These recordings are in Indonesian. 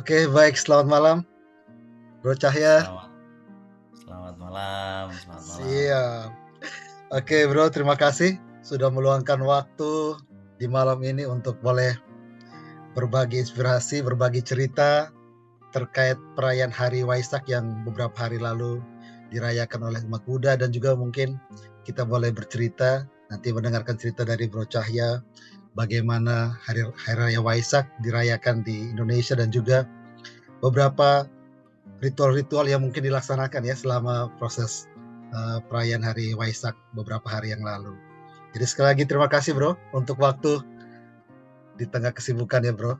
Oke, baik. Selamat malam, Bro Cahya. Selamat selamat malam selamat malam. Siap. Oke, Bro, terima kasih sudah meluangkan waktu di malam ini untuk boleh berbagi inspirasi, berbagi cerita terkait perayaan Hari Waisak yang beberapa hari lalu dirayakan oleh umat Buddha, dan juga mungkin kita boleh bercerita, nanti mendengarkan cerita dari Bro Cahya, bagaimana Hari Raya Waisak dirayakan di Indonesia, dan juga beberapa ritual-ritual yang mungkin dilaksanakan ya selama proses perayaan Hari Waisak beberapa hari yang lalu. Jadi sekali lagi terima kasih Bro untuk waktu di tengah kesibukan ya Bro.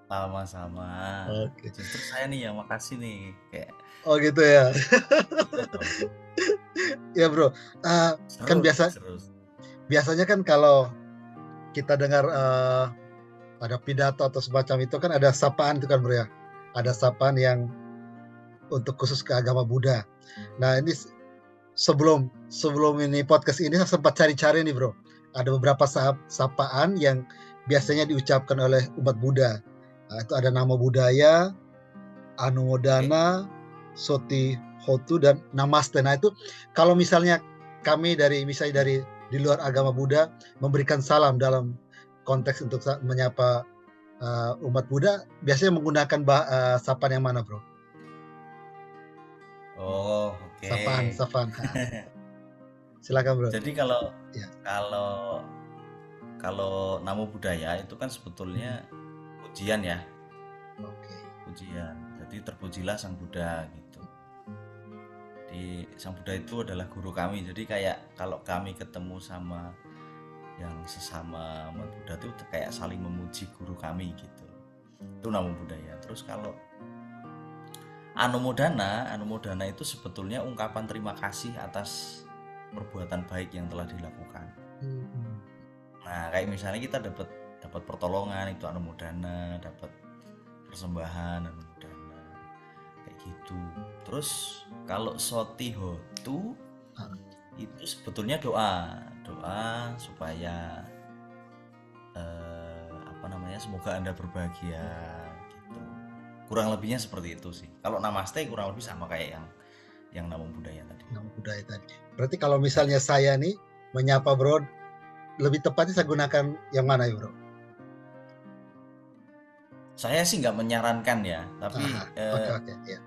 Sama-sama. Oke. Justru saya nih yang makasih nih, kayak Oh gitu ya. iya dong, Ya Bro, kan seru nih, seru. biasanya kan kalau kita dengar ada pidato atau semacam itu kan ada sapaan itu kan Bro ya. Ada sapaan yang untuk khusus ke agama Buddha. Nah ini sebelum sebelum ini podcast ini saya sempat cari-cari nih Bro. Ada beberapa sapaan yang biasanya diucapkan oleh umat Buddha. Itu ada nama budaya, Oke. Anumodana, Soti Hotu, dan Namaste. Nah itu kalau misalnya kami misalnya dari di luar agama Buddha memberikan salam dalam konteks untuk menyapa umat Buddha, biasanya menggunakan sapaan yang mana Bro? Oh, oke. Sapaan. Silakan Bro. Jadi kalau Ya. kalau kalau namo budaya itu kan Mhm. sebetulnya pujian ya, Oke. pujian. Jadi terpujilah Sang Buddha gitu. Di Sang Buddha itu adalah guru kami. Jadi kayak kalau kami ketemu sama yang sesama umat Buddha itu kayak saling memuji guru kami gitu. Itu namo budaya. Terus kalau Anumodana itu sebetulnya ungkapan terima kasih atas perbuatan baik yang telah dilakukan. Mhm. Nah, kayak misalnya kita dapat dapat pertolongan itu Anumodana, dapat persembahan Anumodana, kayak gitu. Terus kalau Sotihotu Ah, itu sebetulnya doa supaya semoga Anda berbahagia gitu. Kurang lebihnya seperti itu sih. Kalau namaste kurang lebih sama kayak yang nama budaya tadi. nama budaya tadi. Berarti kalau misalnya saya nih menyapa Bro, lebih tepatnya saya gunakan yang mana ya Bro? Saya sih nggak menyarankan ya, tapi Oke, ya.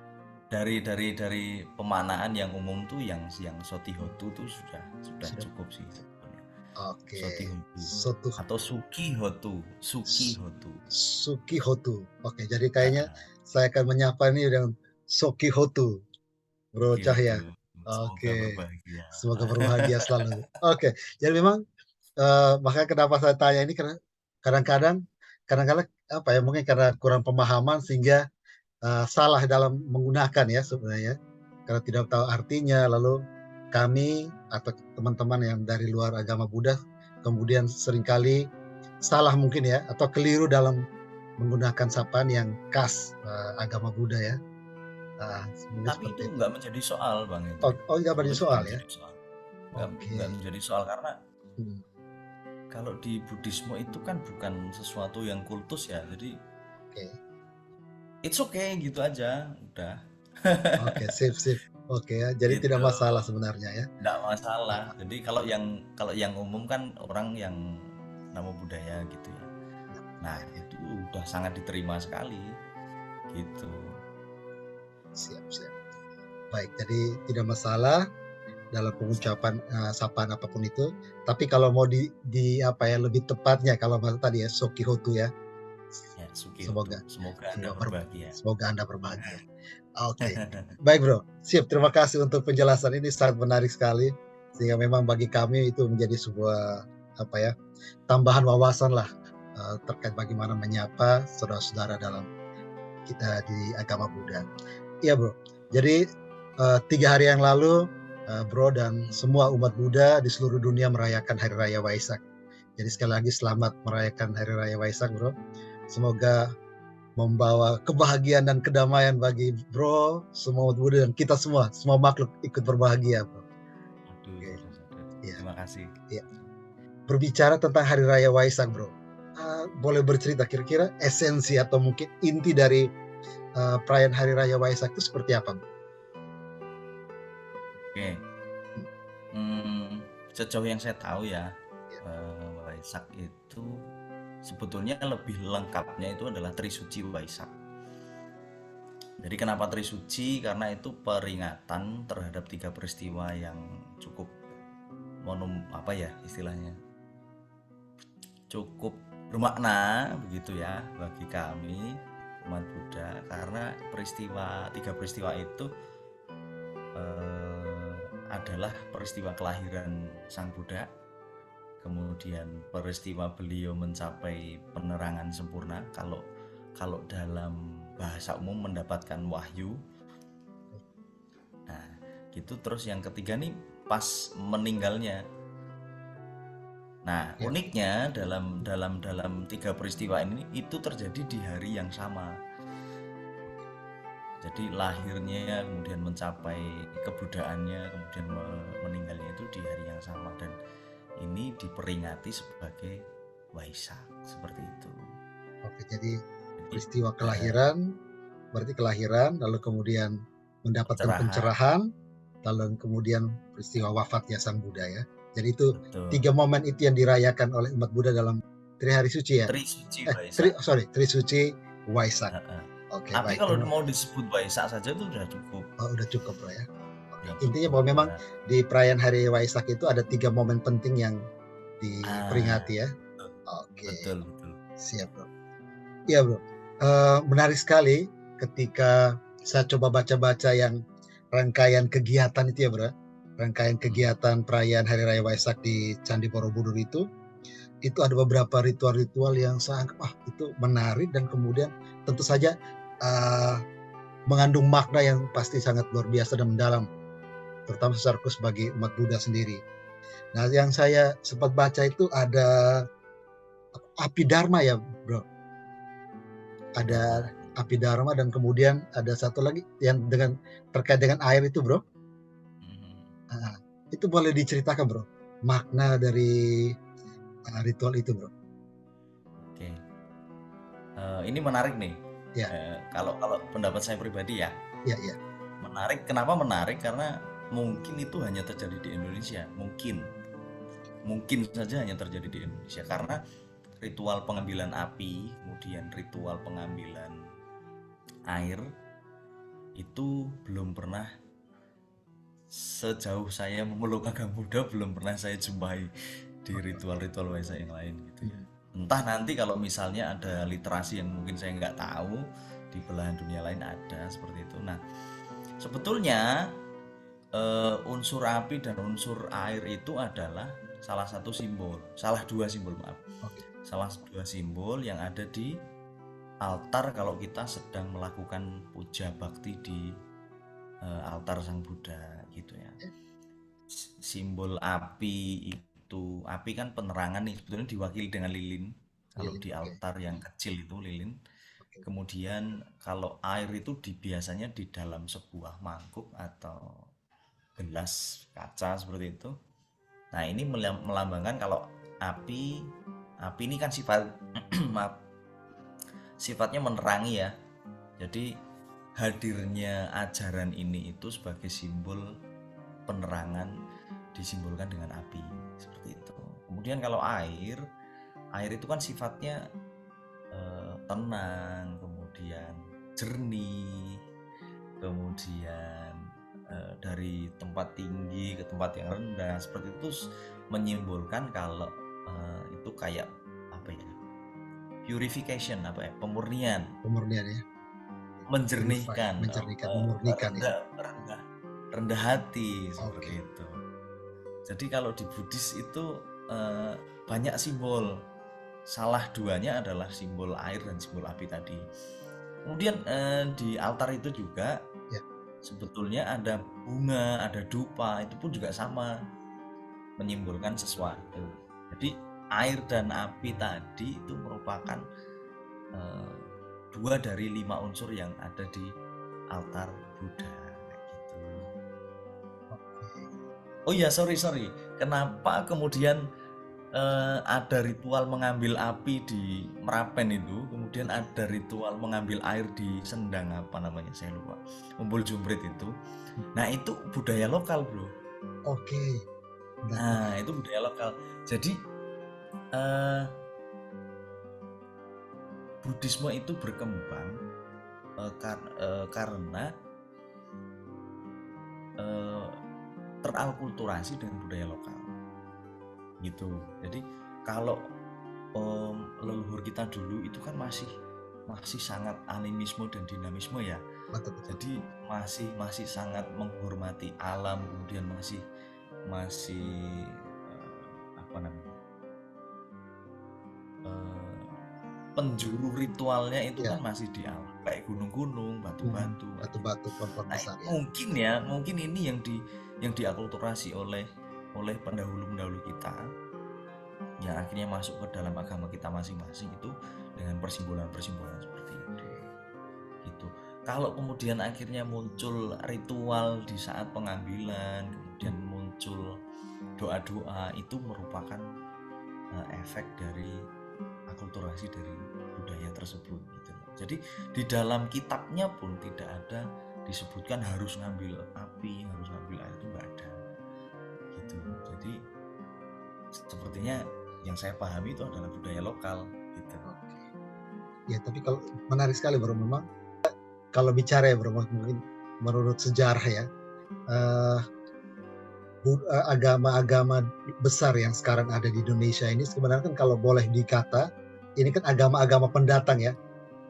dari pemaknaan yang umum tuh yang Sotihotu tuh sudah Sudah. cukup sih sebetulnya. Oke. Sotihotu Soto atau Sukihotu. Sukihotu. Oke, jadi kayaknya Ah, saya akan menyapa ini dengan Sokihotu, Bro Sukihotu. Cahya. Semoga Oke, berbahagia. semoga berbahagia selalu. Oke, jadi memang makanya kenapa saya tanya ini karena kadang-kadang kadang-kadang apa ya, mungkin karena kurang pemahaman sehingga salah dalam menggunakan ya sebenarnya, karena tidak tahu artinya, lalu kami atau teman-teman yang dari luar agama Buddha kemudian seringkali salah mungkin ya, atau keliru dalam menggunakan sapaan yang khas agama Buddha ya. Mungkin Tapi seperti itu itu. nggak menjadi soal, Bang Oh, Hendrik. oh nggak banyak Sebetulnya nggak soal ya? menjadi soal. Nggak Oke. menjadi soal karena Mhm. kalau di Buddhisme itu kan bukan sesuatu yang kultus ya. Jadi Oke. it's okay gitu aja, udah. Oke, sip sip. Oke ya, jadi tidak Gitu. masalah sebenarnya ya. Nggak masalah. Ah, Jadi kalau yang umum kan orang yang nama budaya gitu ya. ya, Nah, ya. itu udah sangat diterima sekali gitu. Siap siap. Baik, jadi tidak masalah dalam pengucapan, sapaan apapun itu, tapi kalau mau di apa ya, lebih tepatnya kalau bahasa tadi ya, Sokihotu ya, Ya, Sukihotu. semoga Semoga Anda semoga berbahagia. semoga Anda berbahagia. Oke. Baik Bro, sip, terima kasih untuk penjelasan ini sangat menarik sekali, sehingga memang bagi kami itu menjadi sebuah, apa ya, tambahan wawasan lah, terkait bagaimana menyapa saudara-saudara dalam kita di agama Buddha. Iya Bro, jadi 3 hari yang lalu, Bro dan semua umat Buddha di seluruh dunia merayakan Hari Raya Waisak. Jadi sekali lagi selamat merayakan Hari Raya Waisak Bro. Semoga membawa kebahagiaan dan kedamaian bagi Bro, semua umat Buddha dan kita semua makhluk ikut berbahagia Bro. Aduh, Oke, sadar. iya Terima kasih. iya. Berbicara tentang Hari Raya Waisak Bro, boleh bercerita kira-kira esensi atau mungkin inti dari, perayaan Hari Raya Waisak itu seperti apa, Bro? Oke, Mmm, sejauh yang saya tahu ya, iya Waisak itu sebetulnya lebih lengkapnya itu adalah Trisuci Waisak. Jadi kenapa Trisuci? Karena itu peringatan terhadap 3 peristiwa yang cukup apa ya istilahnya, cukup bermakna begitu ya bagi kami umat Buddha, karena 3 peristiwa itu adalah peristiwa kelahiran Sang Buddha, kemudian peristiwa beliau mencapai penerangan sempurna, kalau kalau dalam bahasa umum mendapatkan wahyu. Nah, gitu. Terus yang ketiga nih pas meninggalnya. Nah, iya, uniknya dalam 3 peristiwa ini itu terjadi di hari yang sama. Jadi lahirnya, kemudian mencapai kebudaannya, kemudian meninggalnya itu di hari yang sama, dan ini diperingati sebagai Waisak seperti itu. oke. Jadi Jadi peristiwa kelahiran, berarti kelahiran, lalu kemudian mendapatkan pencerahan, pencerahan, lalu kemudian peristiwa wafatnya Sang Buddha ya. Jadi itu betul. 3 momen itu yang dirayakan oleh umat Buddha dalam Trihari Suci ya? Trisuci Waisak. Trisuci Waisak. Heeh. Oke, Tapi baik, kalau mau disebut Waisak saja itu udah cukup, udah cukup, Bro, ya. Oke, udah intinya cukup bahwa memang ya. di perayaan Hari Waisak itu ada 3 momen penting yang Ah, diperingati ya. betul, Oke, betul, betul. siap, Bro. Iya, Bro, menarik sekali ketika saya coba baca-baca yang rangkaian kegiatan itu ya, Bro, rangkaian Hmm. kegiatan perayaan Hari Raya Waisak di Candi Borobudur itu ada beberapa ritual-ritual yang saya anggap, itu menarik dan kemudian tentu saja, eee, mengandung makna yang pasti sangat luar biasa dan mendalam, terutama secara khusus bagi umat Buddha sendiri. Nah, yang saya sempat baca itu ada api dharma ya, Bro, ada Dharma. api dharma dan kemudian ada satu lagi yang terkait dengan air itu, Bro. Mhm. Heeh, itu boleh diceritakan, Bro, makna dari, ritual itu, Bro? Oke. Ini menarik nih. Ya, Kalau kalau pendapat saya pribadi ya, iya iya, menarik. Kenapa menarik? Karena mungkin itu hanya terjadi di Indonesia. Mungkin saja hanya terjadi di Indonesia, karena ritual pengambilan api, kemudian ritual pengambilan air itu belum pernah, sejauh saya memeluk agama Buddha, belum pernah saya jumpai di oke oke. ritual-ritual Waisak yang lain gitu ya. Mhm, Entah nanti kalau misalnya ada literasi yang mungkin saya nggak tahu, di belahan dunia lain ada seperti itu. Nah, sebetulnya unsur api dan unsur air itu adalah salah dua simbol, maaf. oke. Salah dua simbol yang ada di altar kalau kita sedang melakukan puja bakti di altar Sang Buddha gitu ya. Ya, Simbol api kan penerangan nih, sebetulnya diwakili dengan lilin. Kalau lilin, di oke altar yang kecil itu lilin. oke. Kemudian kalau air itu biasanya di dalam sebuah mangkuk atau gelas kaca seperti itu. Nah, ini melambangkan kalau api api ini kan maaf, sifatnya menerangi ya. Jadi hadirnya ajaran ini itu sebagai simbol penerangan, disimbolkan dengan api seperti itu. Kemudian kalau air itu kan sifatnya tenang, kemudian jernih, kemudian dari tempat tinggi ke tempat yang rendah seperti itu, menyimbolkan kalau itu kayak apa ya, purification, apa ya, pemurnian, Pemurnian ya, purify, menjernihkan, mencernihkan, memurnikan ya. rendah rendah rendah hati Oke, seperti itu. Jadi kalau di Buddhis itu banyak simbol. Salah duanya adalah simbol air dan simbol api tadi. Kemudian di altar itu juga ya, sebetulnya ada bunga, ada dupa, itu pun juga sama, menyimbolkan sesuatu. Jadi air dan api tadi itu merupakan eh, 2 dari 5 unsur yang ada di altar Buddha kayak gitu. oke. Oh iya, sorry. Kenapa kemudian ada ritual mengambil api di Merapen itu, kemudian ada ritual mengambil air di Sendang, apa namanya saya lupa, Umbul Jumprit itu. Nah itu budaya lokal bro. Oke, menarik. Nah itu budaya lokal. Jadi eh, Buddhisme itu berkembang karena teralkulturasi dengan budaya lokal gitu. Jadi kalau leluhur kita dulu itu kan masih sangat animisme dan dinamisme ya. Betul. Jadi masih sangat menghormati alam, kemudian masih apa namanya, penjuru ritualnya itu Ya. kan masih di alam, kayak gunung-gunung, batu-batu kayak gitu. Batu-batu pohon-pohon Nah, besar ya. mungkin ini yang diakulturasi oleh pendahulu-pendahulu kita yang akhirnya masuk ke dalam agama kita masing-masing itu dengan persimbolan-persimbolan seperti itu gitu. Kalau kemudian akhirnya muncul ritual di saat pengambilan, kemudian muncul doa-doa, itu merupakan efek dari akulturasi dari budaya tersebut gitu. Jadi di dalam kitabnya pun tidak ada disebutkan harus ngambil api, harus ngambil air, itu enggak ada gitu. Jadi sepertinya yang saya pahami itu adalah budaya lokal gitu. Ya, tapi kalau menarik sekali bro, memang kalau bicara ya bro, mungkin menurut sejarah ya, agama-agama besar yang sekarang ada di Indonesia ini sebenarnya kan kalau boleh dikata, ini kan agama-agama pendatang ya,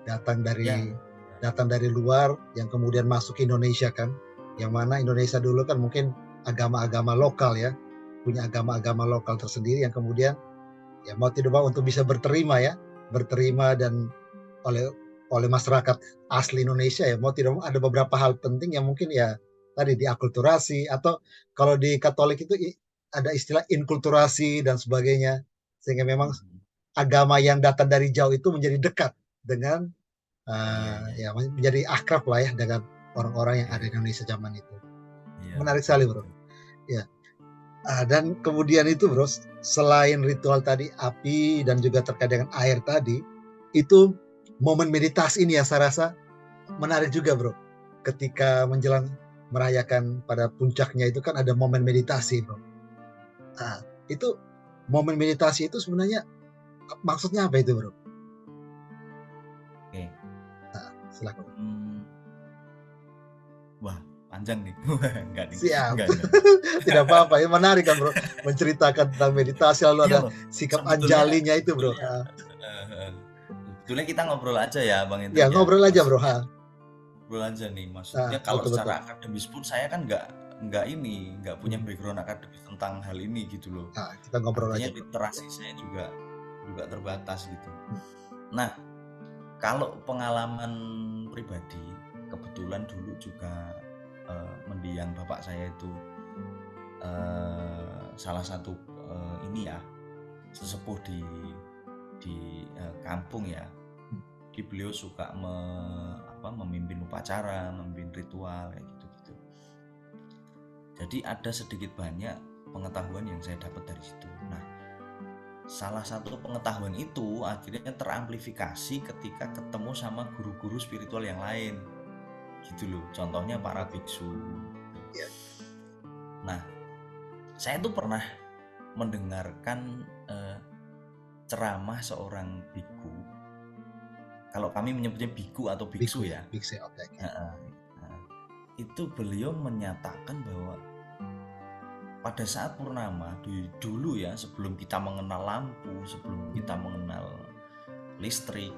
datang dari luar yang kemudian masuk ke Indonesia kan, yang mana Indonesia dulu kan mungkin agama-agama lokal ya, punya agama-agama lokal tersendiri yang kemudian ya mau tidak mau untuk bisa berterima dan oleh masyarakat asli Indonesia ya mau tidak mau ada beberapa hal penting yang mungkin ya tadi diakulturasi, atau kalau di Katolik itu ada istilah inkulturasi dan sebagainya, sehingga memang agama yang datang dari jauh itu menjadi dekat dengan ya menjadi akrab lah ya dengan orang-orang yang ada di Indonesia zaman itu. Menarik sekali bro. Ya. Dan kemudian itu bro, selain ritual tadi api dan juga terkait dengan air tadi, itu momen meditasi ini yang saya rasa menarik juga bro. Ketika menjelang merayakan pada puncaknya itu kan ada momen meditasi bro. Nah, itu momen meditasi itu sebenarnya maksudnya apa itu bro? Oke. Nah, silakan. Wah, panjang nih. Enggak nih. Siap. Enggak. Tidak apa-apa, ya menarik kan bro, menceritakan tentang meditasi lalu ada sikap anjalinya itu bro. Sebetulnya kita ngobrol aja ya Bang Hendrik Ya ngobrol aja bro. Ngobrol aja nih, maksudnya kalau secara akademis pun saya kan nggak punya background akademis tentang hal ini gitu loh. Nah, kita ngobrol artinya aja bro. Literasi saya juga terbatas gitu. Nah, kalau pengalaman pribadi, kebetulan dulu juga mendiang bapak saya itu salah satu ini ya, sesepuh di kampung ya. Beliau suka memimpin upacara, memimpin ritual kayak gitu-gitu. Jadi ada sedikit banyak pengetahuan yang saya dapat dari situ. Nah, salah satu pengetahuan itu akhirnya teramplifikasi ketika ketemu sama guru-guru spiritual yang lain gitu loh, contohnya para biksu. Nah, saya tuh pernah mendengarkan ceramah seorang biku, kalau kami menyebutnya biku atau biksu ya. Biksu, okay. Itu beliau menyatakan bahwa pada saat purnama dulu ya, sebelum kita mengenal lampu, sebelum kita mengenal listrik,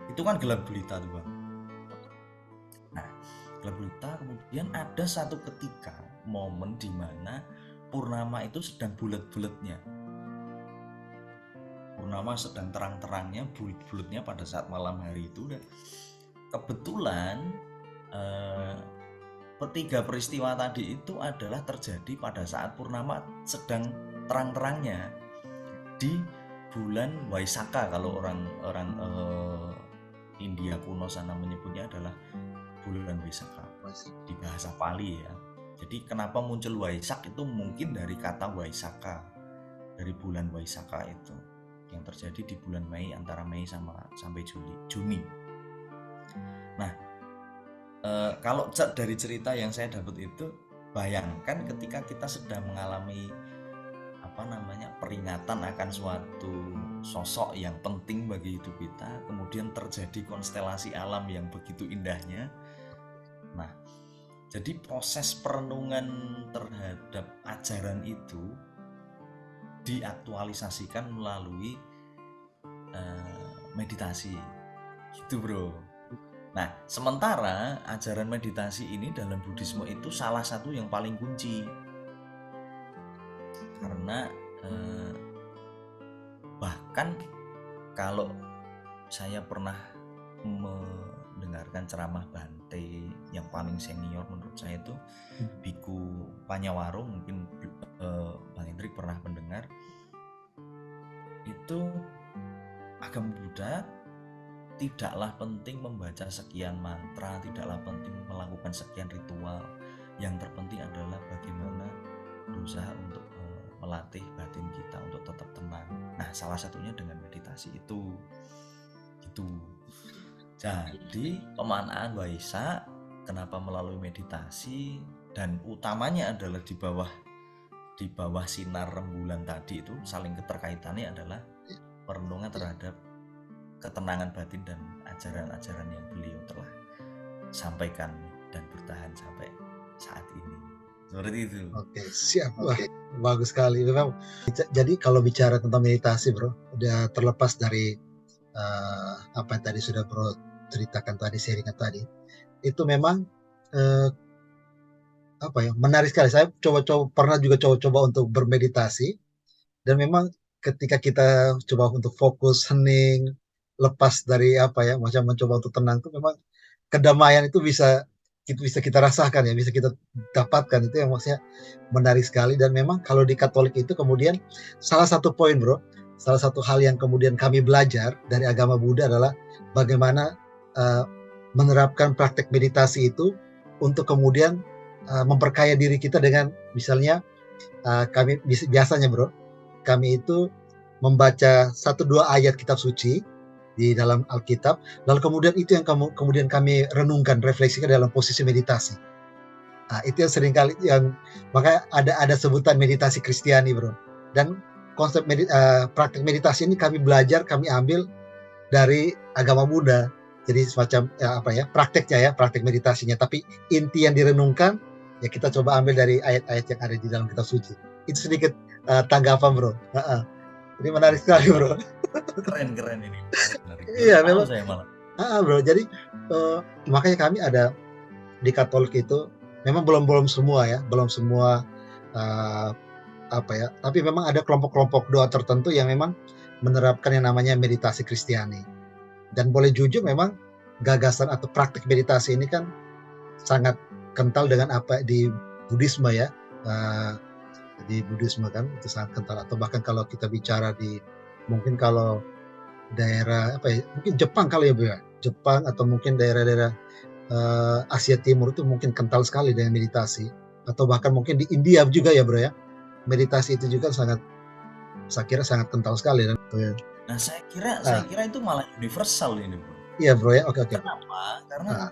itu kan gelap gulita tuh Bang. Nah, gelap gulita, kemudian ada satu ketika momen di mana purnama itu sedang bulat-bulatnya. Purnama sedang terang-terangnya, bulat-bulatnya pada saat malam hari itu. Dan kebetulan ketiga peristiwa tadi itu adalah terjadi pada saat purnama sedang terang-terangnya di bulan Waisakha. Kalau orang India kuno sana menyebutnya adalah bulan Waisakha di bahasa Pali ya. Jadi kenapa muncul Waisak itu mungkin dari kata Waisakha dari bulan Waisakha itu yang terjadi di bulan Mei, antara Mei sampai Juni. Nah, kalau dari cerita yang saya dapat itu, bayangkan ketika kita sedang mengalami peringatan akan suatu sosok yang penting bagi hidup kita, kemudian terjadi konstelasi alam yang begitu indahnya. Nah, jadi proses perenungan terhadap ajaran itu diaktualisasikan melalui meditasi, gitu bro. Nah, sementara ajaran meditasi ini dalam Buddhisme itu salah satu yang paling kunci, karena bahkan kalau saya pernah mendengarkan ceramah Bante yang paling senior menurut saya itu Biku Panyawaro, mungkin Bang Hendrik pernah mendengar, itu agama Buddha tidaklah penting membaca sekian mantra, tidaklah penting melakukan sekian ritual, yang terpenting adalah bagaimana berusaha untuk melatih batin kita untuk tetap tenang. Nah, salah satunya dengan meditasi itu. Gitu. Jadi pemaknaan Waisak kenapa melalui meditasi, dan utamanya adalah di bawah sinar rembulan tadi itu, saling keterkaitannya adalah perenungan terhadap ketenangan batin dan ajaran-ajaran yang beliau telah sampaikan dan bertahan sampai saat ini. Seperti itu. Oke, siap. Wah, bagus sekali. Memang, jadi kalau bicara tentang meditasi bro, udah terlepas dari apa yang tadi sudah bro ceritakan tadi, sharingan tadi, itu memang menarik sekali. Saya pernah juga coba untuk bermeditasi, dan memang ketika kita coba untuk fokus, hening, lepas dari macam mencoba untuk tenang, itu memang kedamaian itu bisa kita rasakan ya, bisa kita dapatkan. Itu yang maksudnya menarik sekali. Dan memang kalau di Katolik itu kemudian salah satu poin bro, salah satu hal yang kemudian kami belajar dari agama Buddha adalah bagaimana menerapkan praktek meditasi itu untuk kemudian memperkaya diri kita dengan, misalnya kami biasanya bro, kami itu membaca 1-2 ayat kitab suci di dalam Alkitab, lalu kemudian itu yang kemudian kami renungkan, refleksikan dalam posisi meditasi. Nah, itu yang seringkali makanya ada sebutan meditasi Kristiani bro. Dan konsep praktek meditasi ini kami belajar, kami ambil dari agama Buddha. Jadi semacam prakteknya praktek meditasinya. Tapi inti yang direnungkan ya kita coba ambil dari ayat-ayat yang ada di dalam kitab suci. Itu sedikit tanggapan bro. Jadi menarik sekali bro. Keren ini. Iya memang. Bro, jadi makanya kami ada di Katolik itu memang belum semua ya, tapi memang ada kelompok-kelompok doa tertentu yang memang menerapkan yang namanya meditasi Kristiani. Dan boleh jujur memang gagasan atau praktik meditasi ini kan sangat kental dengan apa di Buddhisme ya. Di Buddhisme kan itu sangat kental. Atau bahkan kalau kita bicara mungkin kalau daerah mungkin Jepang kali ya bro ya, Jepang atau mungkin daerah-daerah Asia Timur itu mungkin kental sekali dengan meditasi. Atau bahkan mungkin di India juga ya bro ya, meditasi itu juga saya kira sangat kental sekali. Dan nah saya kira itu malah universal ini bro. Iya bro ya, oke. Kenapa? Karena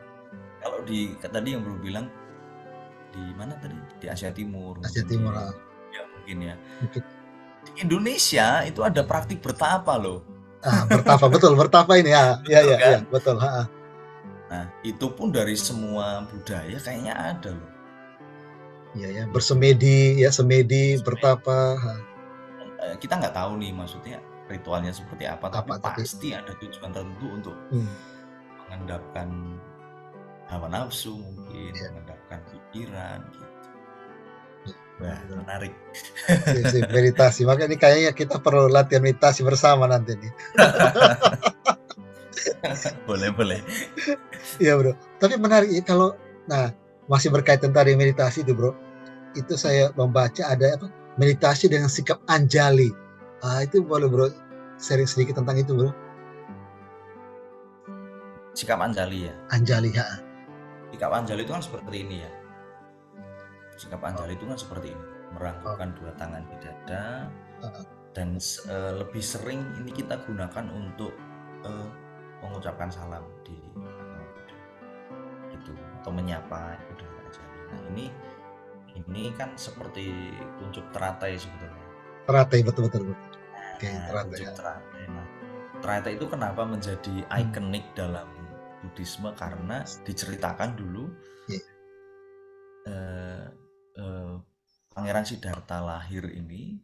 kalau tadi yang bro bilang di mana tadi, di Asia Timur ya mungkin ya. Mungkin. Di Indonesia itu ada praktik bertapa loh. Bertapa, betul, bertapa ini ya, betul. Nah, itu pun dari semua budaya kayaknya ada loh. Iya ya, bersemedi, bertapa. Kita nggak tahu nih maksudnya ritualnya seperti apa, tapi pasti ada tujuan tertentu untuk mengendapkan hawa nafsu, mungkin mengendapkan pikiran gitu. Wah, menarik. Meditasi, makanya ini kayaknya kita perlu latihan meditasi bersama nanti nih. boleh. Iya bro, tapi menarik ya kalau, masih berkaitan tadi meditasi itu bro, itu saya membaca ada meditasi dengan sikap anjali. Itu boleh bro sharing sedikit tentang itu bro. Sikap anjali ya? Anjali ya. Sikap anjali itu kan seperti ini ya. Sikap anjali itu kan seperti ini, merangkupkan 2 tangan di dada, Heeh. dan lebih sering ini kita gunakan untuk mengucapkan salam di gitu atau menyapa itu dengan ajali. Nah ini kan seperti kuncup teratai sebetulnya. Teratai, betul betul betul. Oke, Nah, teratai kuncup ya. teratai. Nah, teratai itu kenapa menjadi Hmm. ikonik dalam Buddhisme karena diceritakan dulu Iya. eh, eh, Pangeran Siddhartha lahir ini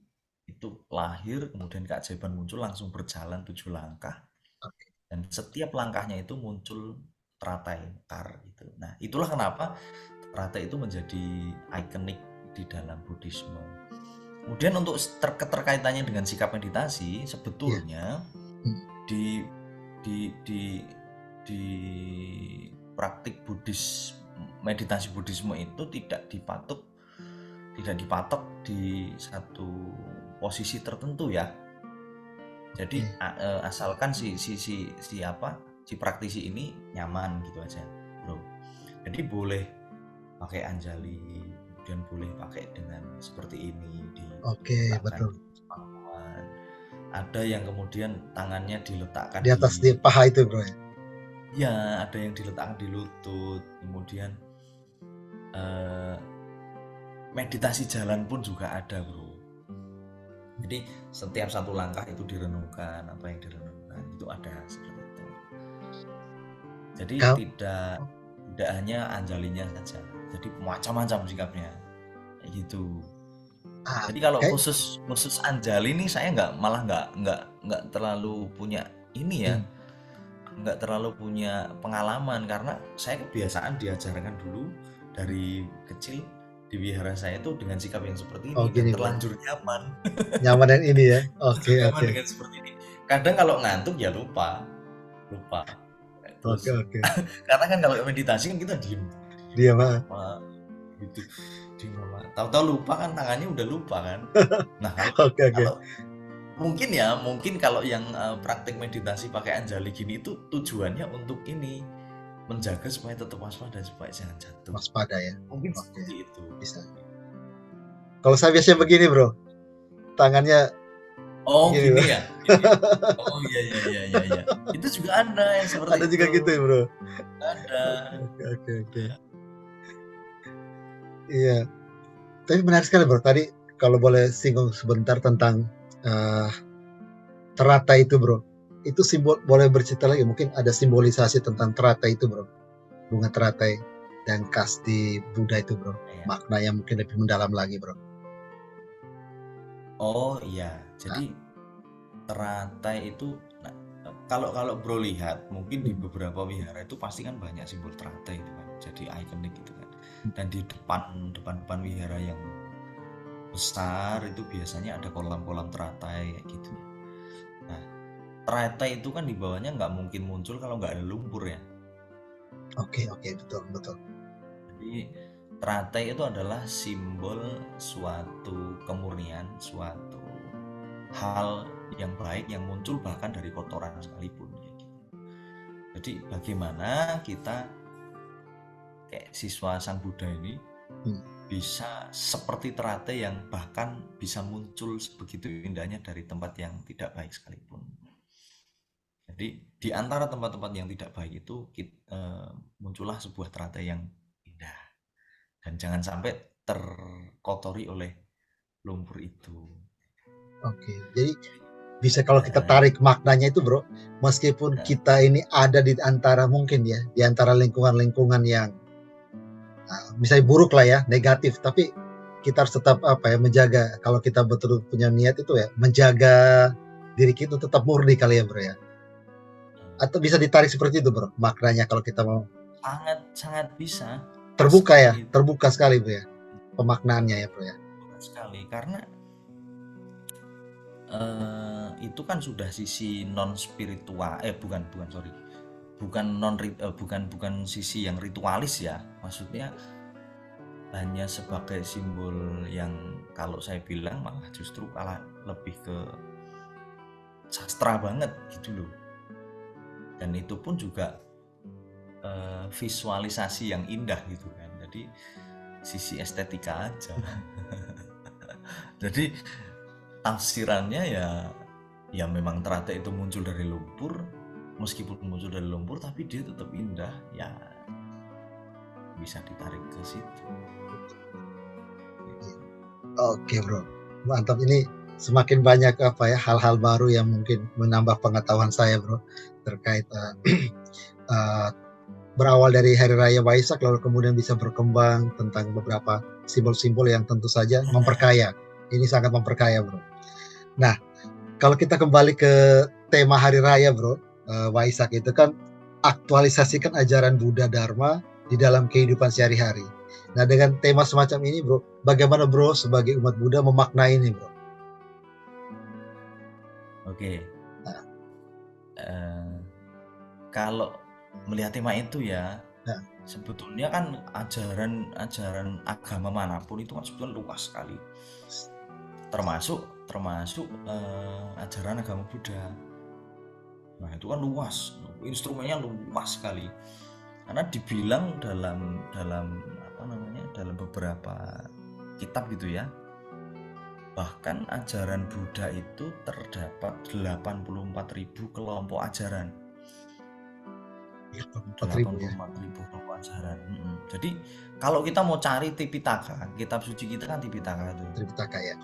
itu lahir kemudian keajaiban muncul langsung berjalan 7 langkah Oke. dan setiap langkahnya itu muncul teratai mekar gitu. Nah, itulah kenapa teratai itu menjadi ikonik di dalam Buddhisme. Kemudian untuk keterkaitannya dengan sikap meditasi Iya. sebetulnya Hmm. di di di di praktik Buddhis meditasi Buddhisme itu tidak dipatok di satu posisi tertentu ya. Jadi Oke. asalkan si praktisi ini nyaman gitu aja, bro. Jadi boleh pakai anjali, kemudian boleh pakai dengan seperti ini Oke, diletakkan betul. di pangkuan. Ada yang kemudian tangannya diletakkan Di atas di paha itu, Bro, ya? ya, ada yang diletakkan di lutut, kemudian eh, meditasi jalan pun juga ada, bro. Jadi setiap satu langkah itu direnungkan, apa yang direnungkan itu ada seperti itu. Jadi Kau tidak hanya anjalinya saja, jadi macam-macam sikapnya, kayak gitu. ah, Jadi kalau kayak khusus anjali ini saya malah nggak terlalu punya ini ya, hmm, nggak terlalu punya pengalaman karena saya kebiasaan diajarkan dulu dari kecil di wihara saya itu dengan sikap yang seperti oh ini dan gini, Bro, terlanjur nyaman. nyaman yang ini ya? Terlanjur Oke nyaman oke. dengan seperti ini. Kadang kalau ngantuk ya lupa. Oke Terus oke. karena kan kalau meditasi kan kita diem Dia mah lama gitu, diem lama. Tahu-tahu lupa kan tangannya udah lupa kan. Nah kalau oke oke. kalau mungkin kalau yang praktik meditasi pakai anjali gini itu tujuannya untuk ini menjaga supaya tetap waspada supaya jangan jatuh. Waspada ya? Mungkin Oke, seperti itu. bisa. Kalau saya biasanya begini, Bro, tangannya Oh gini, Bro. gini ya? Gini ya? Oh iya iya iya iya iya. Itu juga ada yang seperti Ada juga itu. gitu ya, Bro? Ada. Oke oke oke oke. Iya, tapi menarik sekali, Bro, tadi kalau boleh singgung sebentar tentang, eee, teratai itu, Bro. Itu boleh bercerita lagi mungkin ada simbolisasi tentang teratai itu, Bro? Bunga teratai dan khas di Buddha itu, Bro. Ya. Makna yang mungkin lebih mendalam lagi, Bro. Oh iya. Nah, Jadi teratai itu nah, kalau kalau Bro lihat mungkin di mhm, beberapa wihara itu pasti kan banyak simbol teratai itu kan. Jadi ikonik gitu kan. mhm. Dan di depan wihara yang besar itu biasanya ada kolam-kolam teratai kayak gitu. Nah, teratai itu kan di bawahnya nggak mungkin muncul kalau nggak ada lumpur ya. Oke oke, betul betul. Jadi teratai itu adalah simbol suatu kemurnian, suatu hal yang baik yang muncul bahkan dari kotoran sekalipun kayak gitu. Jadi bagaimana kita kayak siswa Sang Buddha ini Mmm, bisa seperti teratai yang bahkan bisa muncul sebegitu indahnya dari tempat yang tidak baik sekalipun. Jadi di antara tempat-tempat yang tidak baik itu muncullah sebuah teratai yang indah dan jangan sampai terkotori oleh lumpur itu. oke. Jadi bisa kalau kita Eh, tarik maknanya itu, Bro, meskipun eh, kita ini ada di antara mungkin ya, di antara lingkungan-lingkungan yang, misalnya buruk lah ya, negatif, tapi kita harus tetap apa ya, menjaga kalau kita betul punya niat itu ya, menjaga diri kita tetap murni kali ya, Bro, ya? Atau bisa ditarik seperti itu, Bro, maknanya kalau kita mau sangat sangat bisa pas terbuka ya, sekali itu terbuka sekali, Bro, ya, pemaknaannya ya, Bro, ya? pas sekali karena itu kan sudah sisi non spiritual bukan bukan sorry bukan sisi yang ritualis ya maksudnya hanya sebagai simbol yang kalau saya bilang malah justru kalah lebih ke sastra banget gitu loh dan itu pun juga visualisasi yang indah gitu kan jadi sisi estetika aja jadi tafsirannya ya memang teratai itu muncul dari lumpur, meskipun muncul dari lumpur tapi dia tetap indah, ya bisa ditarik ke situ. Oke bro, mantap. Ini semakin banyak hal-hal baru yang mungkin menambah pengetahuan saya bro terkait berawal dari Hari Raya Waisak lalu kemudian bisa berkembang tentang beberapa simbol-simbol yang tentu saja memperkaya. Ini sangat memperkaya bro. Nah, kalau kita kembali ke tema Hari Raya bro, Waisak itu kan aktualisasikan ajaran Buddha Dharma di dalam kehidupan sehari-hari. Nah, dengan tema semacam ini bro, bagaimana bro sebagai umat Buddha memaknai ini bro? Oke. Nah. Kalau melihat tema itu ya, Nah. sebetulnya kan ajaran agama manapun itu kan sebetulnya luas sekali, termasuk ajaran agama Buddha. Nah itu kan luas, instrumennya luas sekali, karena dibilang dalam beberapa kitab gitu ya, bahkan ajaran Buddha itu terdapat 84.000 kelompok ajaran. 84.000 kelompok ajaran. Jadi kalau kita mau cari Tipitaka, kitab suci kita kan Tipitaka itu. Tripitaka ya.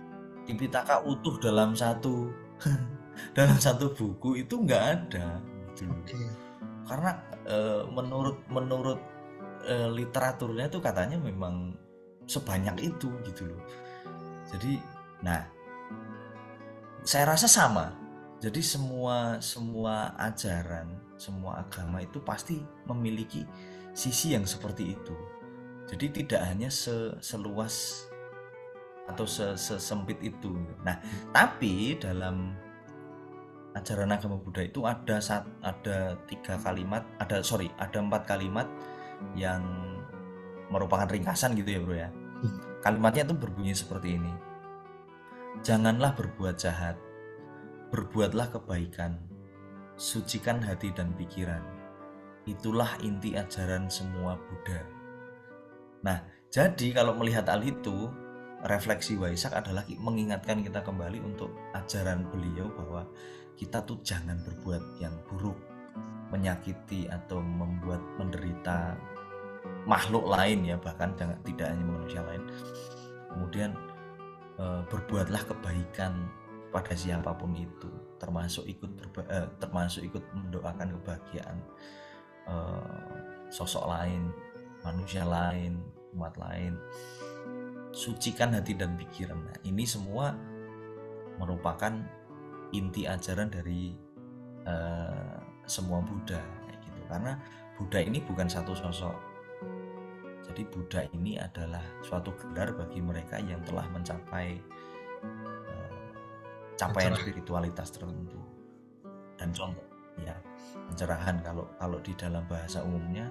Tipitaka utuh dalam satu buku itu nggak ada gitu. Karena menurut literaturnya itu katanya memang sebanyak itu gitu loh. Jadi nah saya rasa sama. Jadi semua ajaran, semua agama itu pasti memiliki sisi yang seperti itu. Jadi tidak hanya seluas atau sesempit itu. Nah, tapi dalam ajaran agama Buddha itu ada 4 kalimat yang merupakan ringkasan gitu ya bro ya. Kalimatnya itu berbunyi seperti ini: janganlah berbuat jahat, berbuatlah kebaikan, sucikan hati dan pikiran. Itulah inti ajaran semua Buddha. Nah, jadi kalau melihat hal itu, refleksi Waisak adalah mengingatkan kita kembali untuk ajaran beliau bahwa kita tuh jangan berbuat yang buruk, menyakiti atau membuat menderita makhluk lain ya, bahkan tidak hanya manusia lain. Kemudian berbuatlah kebaikan pada siapapun itu, termasuk ikut mendoakan kebahagiaan sosok lain, manusia lain, umat lain. Sucikan hati dan pikiran. Nah, ini semua merupakan inti ajaran dari semua Buddha kayak gitu. Karena Buddha ini bukan satu sosok. Jadi Buddha ini adalah suatu gelar bagi mereka yang telah mencapai capaian spiritualitas tertentu. Dan contoh ya, pencerahan kalau di dalam bahasa umumnya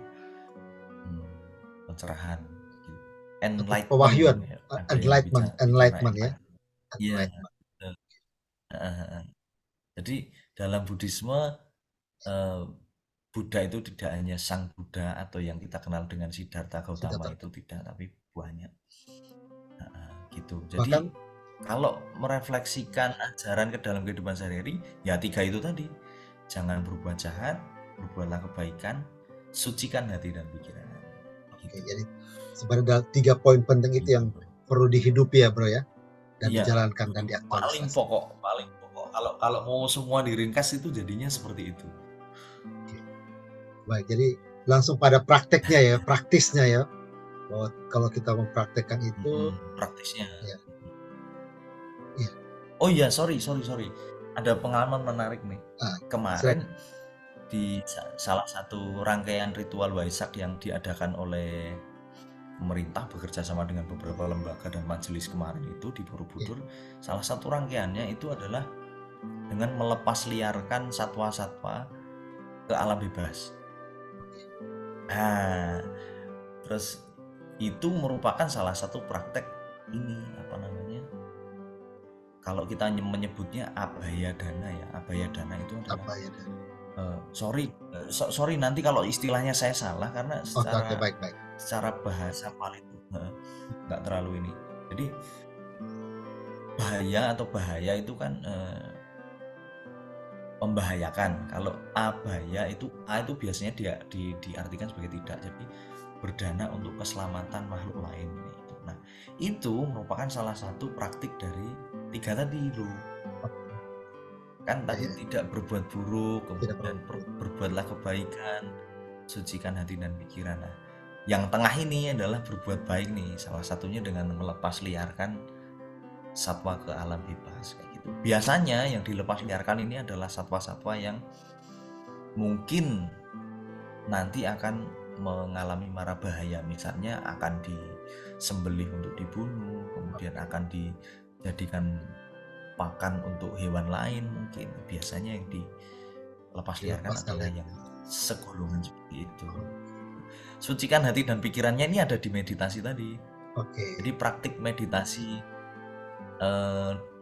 pencerahan, pewahyuan, enlightenment ya. Iya. Jadi dalam Buddhisme Buddha itu tidak hanya sang Buddha atau yang kita kenal dengan Siddhartha Gautama itu tidak, tapi banyak. Gitu. Jadi kalau merefleksikan ajaran ke dalam kehidupan sehari-hari, ya 3 itu tadi. Jangan berbuat jahat, berbuatlah kebaikan, sucikan hati dan pikiran. Oke, jadi sebenarnya 3 poin penting itu yang perlu dihidupi ya bro ya, dan dijalankan dan diaktualisasi. Paling pokok. Kalau mau semua diringkas itu jadinya seperti itu. Oke. Baik, jadi langsung pada prakteknya ya, praktisnya ya. Bahwa kalau kita mempraktekkan itu praktisnya ya. Oh iya, sorry. Ada pengalaman menarik nih. Kemarin di salah satu rangkaian ritual Waisak yang diadakan oleh pemerintah bekerja sama dengan beberapa lembaga dan majelis kemarin itu di Borobudur, salah satu rangkaiannya itu adalah dengan melepas liarkan satwa-satwa ke alam bebas. Nah, terus itu merupakan salah satu praktek ini kalau kita menyebutnya abaya dana ya. Abaya dana itu adalah sorry nanti kalau istilahnya saya salah karena secara bahasa paling nggak terlalu ini. Jadi bahaya itu kan membahayakan. Kalau abaya itu A itu biasanya diartikan sebagai tidak. Jadi berdana untuk keselamatan makhluk lain itu. Nah, itu merupakan salah satu praktik dari 3 tadi loh. Kan Ya, tadi ya, tidak berbuat buruk, tidak kemudian perlu. berbuatlah kebaikan, sucikan hati dan pikiran. Nah, yang tengah ini adalah berbuat baik nih, salah satunya dengan melepas liarkan satwa ke alam bebas kayak gitu. Biasanya yang dilepas liarkan ini adalah satwa-satwa yang mungkin nanti akan mengalami mara bahaya, misalnya akan disembelih untuk dibunuh, kemudian akan dijadikan pakan untuk hewan lain mungkin. Biasanya yang dilepas liarkan Dilepaskan adalah ya. yang segolongan seperti itu. Sucikan hati dan pikirannya ini ada di meditasi tadi. Oke. Jadi praktik meditasi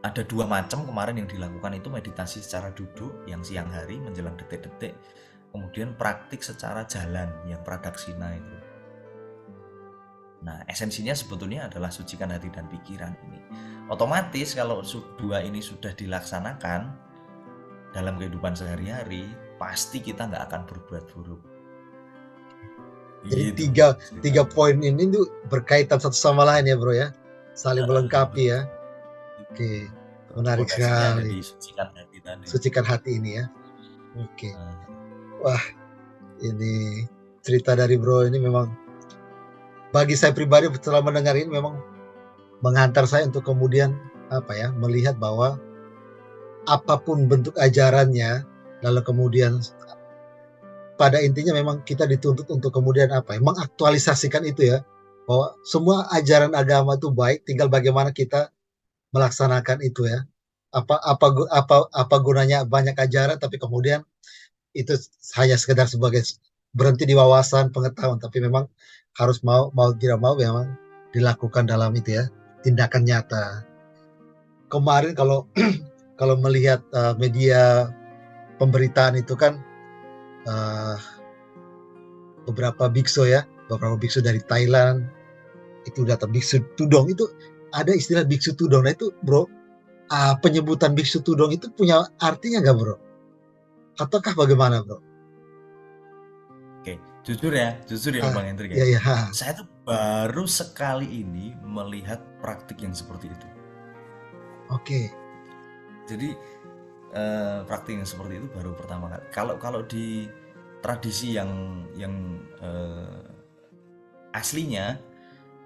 ada 2 macam kemarin yang dilakukan, itu meditasi secara duduk yang siang hari menjelang detik-detik, kemudian praktik secara jalan yang pradaksina itu. Nah, esensinya sebetulnya adalah sucikan hati dan pikiran ini. Otomatis kalau 2 ini sudah dilaksanakan dalam kehidupan sehari-hari, pasti kita nggak akan berbuat buruk. Jadi Gitu tiga ceritanya. poin ini tuh berkaitan satu sama lain ya bro ya, saling melengkapi ya. Oke, menarik Fondasinya ada sekali. di sucikan hati tadi. Sucikan hati ini ya. Oke. Nah, Wah, ini cerita dari bro ini memang bagi saya pribadi setelah mendengar ini memang menghantar saya untuk kemudian apa ya, melihat bahwa apapun bentuk ajarannya, lalu kemudian pada intinya memang kita dituntut untuk kemudian apa ya, mengaktualisasikan itu ya, bahwa semua ajaran agama itu baik, tinggal bagaimana kita melaksanakan itu ya. Apa gunanya banyak ajaran tapi kemudian itu hanya sekedar sebagai berhenti di wawasan pengetahuan, tapi memang harus mau tidak mau memang dilakukan dalam itu ya, tindakan nyata. Kemarin kalau kalau melihat media pemberitaan itu kan beberapa biksu dari Thailand itu datang, biksu tudong itu ada istilah biksu tudong. Nah itu bro, penyebutan biksu tudong itu punya artinya nggak bro? Ataukah bagaimana bro? oke, jujur ya Ah, Bang Hendrik ya. iya ya. Saya tuh baru sekali ini melihat praktik yang seperti itu. Oke. Jadi praktik yang seperti itu baru pertama kali. Kalau di tradisi yang aslinya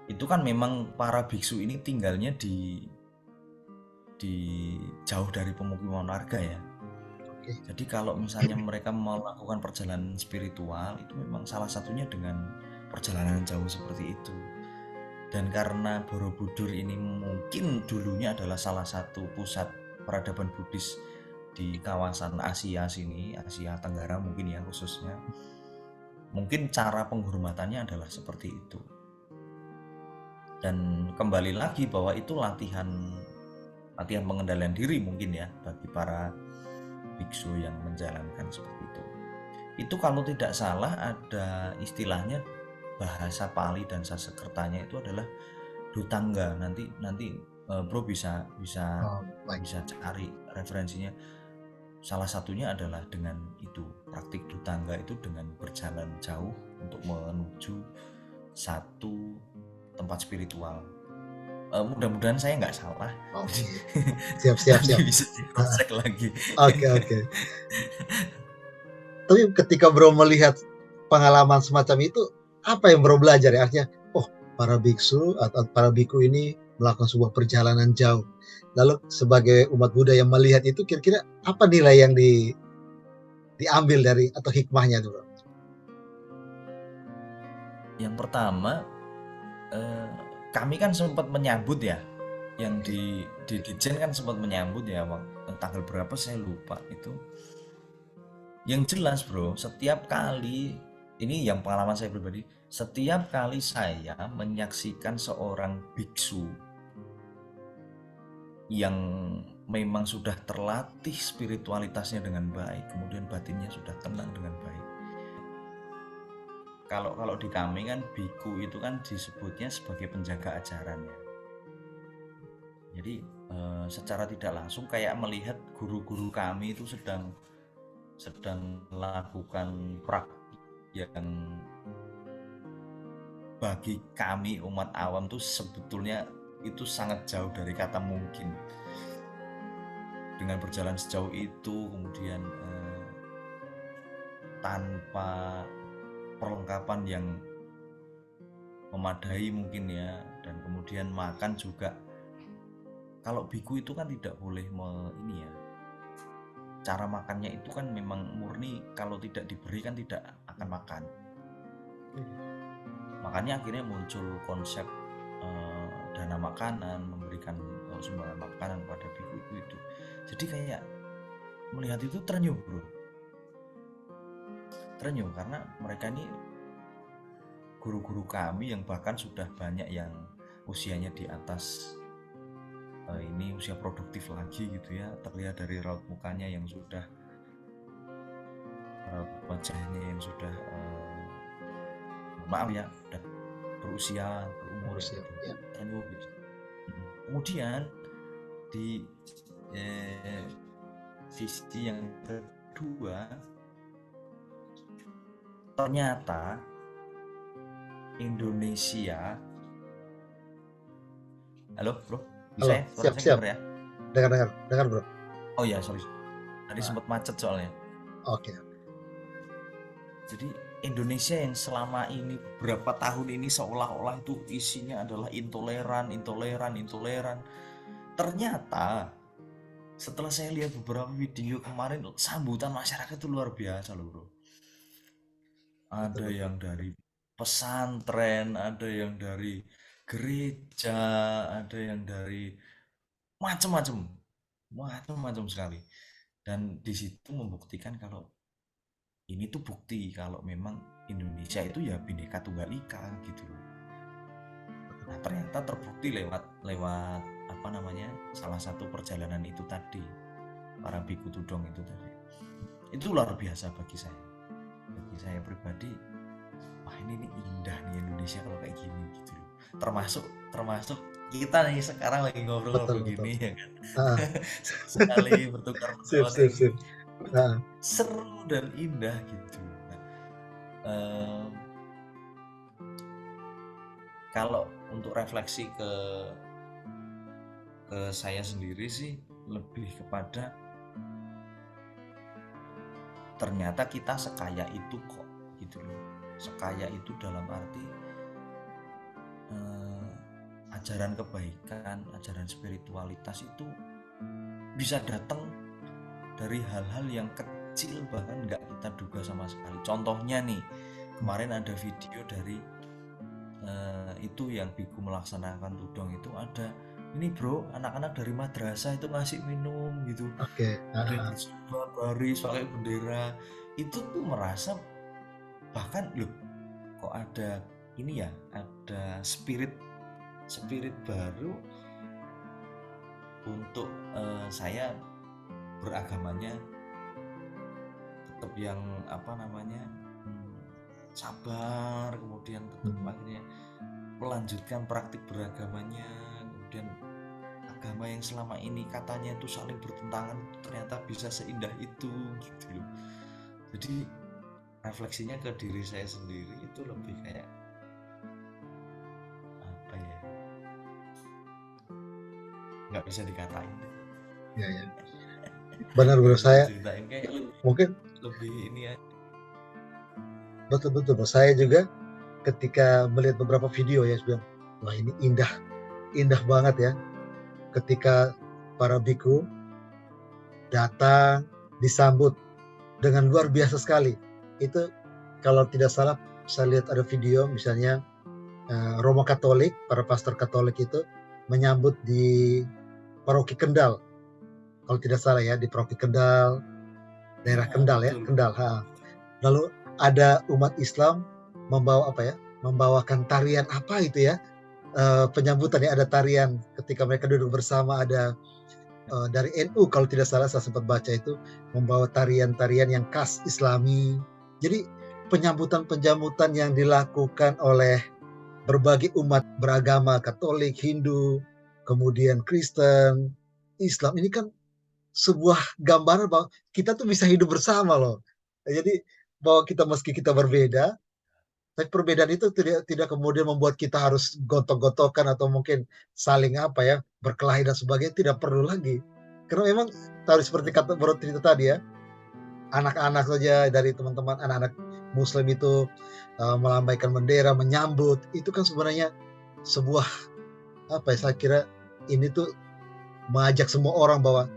itu kan memang para biksu ini tinggalnya di jauh dari pemukiman warga ya. Oke. Jadi kalau misalnya mereka melakukan perjalanan spiritual itu memang salah satunya dengan perjalanan jauh seperti itu. Dan karena Borobudur ini mungkin dulunya adalah salah satu pusat peradaban Buddhis di kawasan Asia sini, Asia Tenggara mungkin ya khususnya. Mungkin cara penghormatannya adalah seperti itu. Dan kembali lagi bahwa itu latihan pengendalian diri mungkin ya bagi para biksu yang menjalankan seperti itu. Itu kalau tidak salah ada istilahnya, bahasa Pali dan Sanskertanya itu adalah Dutangga. Nanti bro bisa Oh, baik. cari referensinya. Salah satunya adalah dengan itu, praktik Dutangga itu dengan berjalan jauh untuk menuju satu tempat spiritual. Mudah-mudahan saya nggak salah. Oke. Siap siap Nanti siap. bisa di cross check lagi. Oke oke. Tapi ketika bro melihat pengalaman semacam itu, apa yang bro belajar ya? Artinya, oh para biksu atau para biku ini melakukan sebuah perjalanan jauh. Lalu sebagai umat Buddha yang melihat itu, kira-kira apa nilai yang diambil dari atau hikmahnya tuh bro? Yang pertama, kami kan sempat menyambut ya, yang Oke. di Dijen kan sempat menyambut ya, tanggal berapa saya lupa itu. Yang jelas bro, setiap kali, ini yang pengalaman saya pribadi, setiap kali saya menyaksikan seorang biksu yang memang sudah terlatih spiritualitasnya dengan baik, kemudian batinnya sudah tenang dengan baik. Kalau di kami kan biku itu kan disebutnya sebagai penjaga ajaran ya. Jadi secara tidak langsung kayak melihat guru-guru kami itu sedang melakukan praktik yang bagi kami umat awam tuh sebetulnya itu sangat jauh dari kata mungkin. Dengan berjalan sejauh itu, kemudian tanpa perlengkapan yang memadai mungkin ya, dan kemudian makan juga. Kalau biku itu kan tidak boleh ini ya, cara makannya itu kan memang murni, kalau tidak diberi kan tidak akan makan. Makanya akhirnya muncul konsep dana makanan, memberikan sumbangan makanan pada biku itu. Jadi kayak melihat itu terenyuh bro, terenyuh karena mereka ini guru-guru kami yang bahkan sudah banyak yang usianya di atas ini usia produktif lagi gitu ya, terlihat dari raut mukanya yang sudah wajahnya yang sudah maaf ya, udah berusia berumur Manusia, ya. terenyuh gitu. Kemudian di sisi yang kedua, ternyata Indonesia, halo bro, bisa Halo, ya suara saya siap. kedengar ya? Dengar bro. Oh ya sorry, tadi sempat macet soalnya. Oke. Jadi Indonesia yang selama ini beberapa tahun ini seolah-olah itu isinya adalah intoleran. Ternyata setelah saya lihat beberapa video kemarin, sambutan masyarakat itu luar biasa loh bro. Ada Betul. yang dari pesantren, ada yang dari gereja, ada yang dari macam-macam sekali. Dan di situ membuktikan kalau ini tuh bukti kalau memang Indonesia itu ya Bhinneka Tunggal Ika gitu loh. Nah ternyata terbukti lewat apa namanya, salah satu perjalanan itu tadi, para biku tudong itu tadi. Itu luar biasa bagi saya pribadi. Wah ini indah nih Indonesia kalau kayak gini gitu loh. Termasuk kita nih sekarang lagi ngobrol begini ya kan. Sekali bertukar pendapat kayak Sip. gini. Seru dan indah gitu. Nah, kalau untuk refleksi ke saya sendiri sih lebih kepada ternyata kita sekaya itu kok gitu loh. Sekaya itu dalam arti ajaran kebaikan, ajaran spiritualitas itu bisa datang dari hal-hal yang kecil bahkan nggak kita duga sama sekali. Contohnya nih, kemarin ada video dari itu yang biku melaksanakan tudong itu, ada ini bro, anak-anak dari madrasah itu ngasih minum gitu. Ada yang berjubah baris pakai bendera. Itu tuh merasa bahkan loh kok ada ini ya, ada spirit baru untuk saya beragamanya tetap yang apa namanya sabar, kemudian tetap akhirnya melanjutkan praktik beragamanya, kemudian agama yang selama ini katanya itu saling bertentangan ternyata bisa seindah itu gitu loh. Jadi refleksinya ke diri saya sendiri itu lebih kayak apa ya, nggak bisa dikatain ya. Benar bro, saya kayak mungkin lebih ini ya. betul bro. Saya juga ketika melihat beberapa video ya, bilang wah ini indah banget ya, ketika para biku datang disambut dengan luar biasa sekali. Itu kalau tidak salah saya lihat ada video misalnya Romo Katolik, para pastor Katolik itu menyambut di paroki Kendal, kalau tidak salah ya, di paroki Kendal, daerah Kendal ya, Kendal. Lalu ada umat Islam membawakan tarian apa itu ya, penyambutan ya, ada tarian ketika mereka duduk bersama, ada dari NU kalau tidak salah saya sempat baca itu, membawa tarian-tarian yang khas Islami. Jadi penyambutan yang dilakukan oleh berbagai umat beragama, Katolik, Hindu, kemudian Kristen, Islam, ini kan sebuah gambaran bahwa kita tuh bisa hidup bersama loh. Jadi bahwa meski kita berbeda, tapi perbedaan itu tidak kemudian membuat kita harus gontok-gontokan atau mungkin saling apa ya, berkelahi dan sebagainya, tidak perlu lagi. Karena memang tadi seperti kata Bro cerita tadi ya, anak-anak saja dari teman-teman anak-anak muslim itu, melambaikan bendera, menyambut, itu kan sebenarnya sebuah apa ya, saya kira ini tuh mengajak semua orang bahwa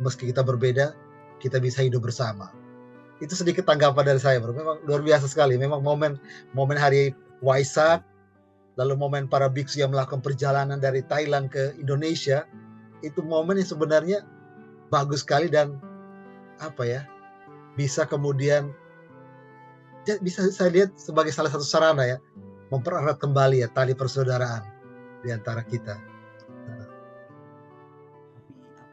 meski kita berbeda, kita bisa hidup bersama. Itu sedikit tanggapan dari saya, Bro. Memang luar biasa sekali. Memang momen momen hari Waisak, lalu momen para biksu yang melakukan perjalanan dari Thailand ke Indonesia, itu momen yang sebenarnya bagus sekali dan apa ya, bisa kemudian bisa saya lihat sebagai salah satu sarana ya, mempererat kembali ya tali persaudaraan di antara kita.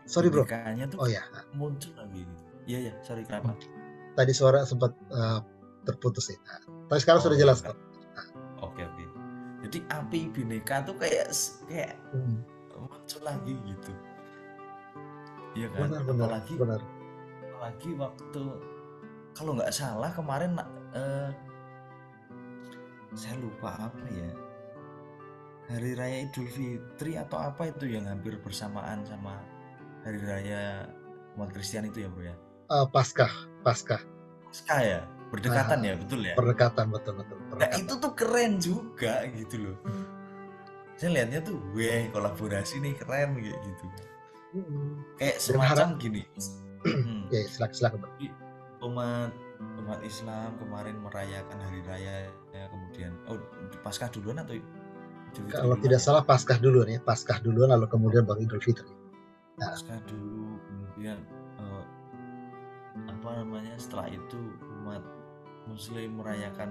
Sorry, Bro. Binekanya tuh Oh ya, muncul lagi gitu. Iya ya, sorry kenapa? tadi suara sempat, terputus ya. Tapi sekarang Oh sudah iya jelas Kak. kok. Oke oke. Jadi api bineka tuh kayak kayak Mhm. muncul lagi gitu. Iya kan? Benar benar Apalagi benar. apalagi waktu kalau nggak salah kemarin saya lupa apa ya. Hari Raya Idul Fitri atau apa itu yang hampir bersamaan sama Hari Raya umat Kristen itu ya Bro ya? Paskah Paskah. Paskah ya? Berdekatan ya, betul ya? Berdekatan, betul betul, Nah itu berdekatan. tuh keren juga gitu loh. Saya lihatnya tuh, weh kolaborasi nih keren kayak gitu. Mhm. Kayak Dan semacam gini. ya silakan, Bro. Jadi umat umat Islam kemarin merayakan hari raya kemudian di Paskah duluan atau Idul Fitri Kalau duluan tidak ya? salah Paskah duluan ya, Paskah duluan lalu kemudian baru Idul Fitri. Nah, Paskah dulu kemudian eh, apa namanya setelah itu umat Muslim merayakan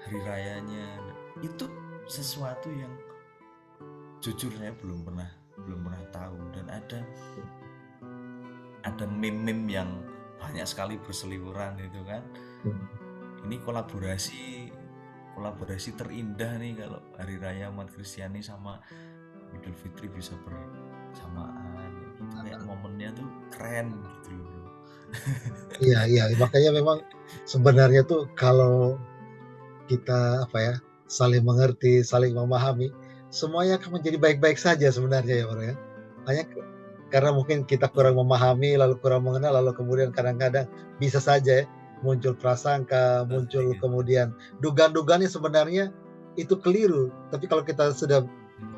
hari rayanya. Itu sesuatu yang jujur saya belum pernah tahu dan ada meme-meme yang banyak sekali berseliweran itu kan. mhm, Ini kolaborasi terindah nih kalau hari raya umat Kristiani sama Idul Fitri bisa bersamaan gitu. Kayak momennya tuh keren gitu loh bro. iya iya, makanya memang sebenarnya tuh kalau kita apa ya, saling mengerti, saling memahami, semuanya akan menjadi baik-baik saja sebenarnya ya, Bro, ya. Hanya karena mungkin kita Betul, kurang memahami, lalu kurang mengenal, lalu kemudian kadang-kadang bisa saja ya, muncul prasangka, betul muncul sekali. kemudian dugaan-dugaan yang sebenarnya itu keliru. Tapi kalau kita sudah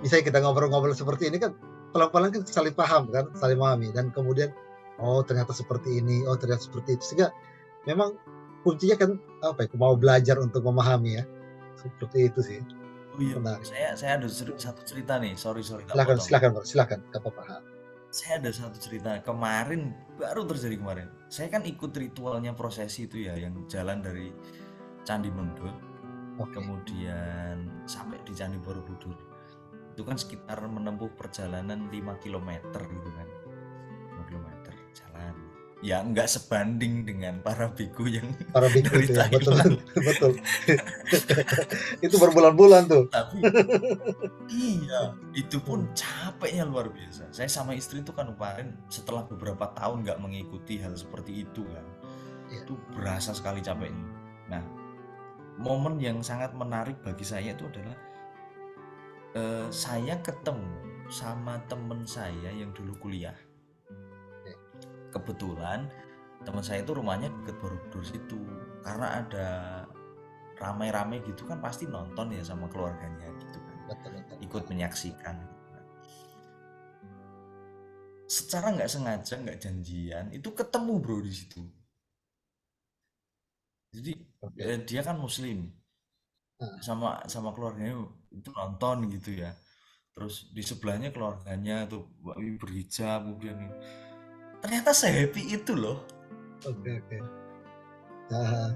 misalnya kita ngobrol-ngobrol seperti ini kan, pelan-pelan kan saling paham kan, saling memahami dan kemudian, oh ternyata seperti ini, oh ternyata seperti itu. Sehingga memang kuncinya kan apa ya, mau belajar untuk memahami ya, seperti itu sih, Oh iya bro, menarik. saya ada satu cerita nih, sorry tak Silakan potong. silakan Bro, silakan, nggak apa-apa. Saya ada satu cerita kemarin, baru terjadi kemarin. Saya kan ikut ritualnya prosesi itu ya, yang jalan dari Candi Mendut Oke. kemudian sampai di Candi Borobudur. Itu kan sekitar menempuh perjalanan 5 kilometer gitu kan. 5 kilometer jalan. Ya nggak sebanding dengan para biku yang Para biku dari itu ya, betul Thailand. betul. Itu berbulan-bulan tuh. Tapi iya, itu Mhm, pun capeknya luar biasa. Saya sama istri itu kan kemarin setelah beberapa tahun nggak mengikuti hal seperti itu kan. iya. Itu berasa sekali capeknya. Nah, momen yang sangat menarik bagi saya itu adalah saya ketemu sama temen saya yang dulu kuliah. Oke. Kebetulan teman saya itu rumahnya deket Borobudur situ. Karena ada ramai-ramai gitu kan pasti nonton ya sama keluarganya gitu kan. Betul betul. Ikut menyaksikan. Secara nggak sengaja, nggak janjian, itu ketemu bro di situ. Jadi Oke. dia kan Muslim, Heeh, sama sama keluarganya itu nonton gitu ya. Terus di sebelahnya keluarganya tuh berhijab kemudian ini. Ternyata sehappy itu loh, oke oke. Heeh.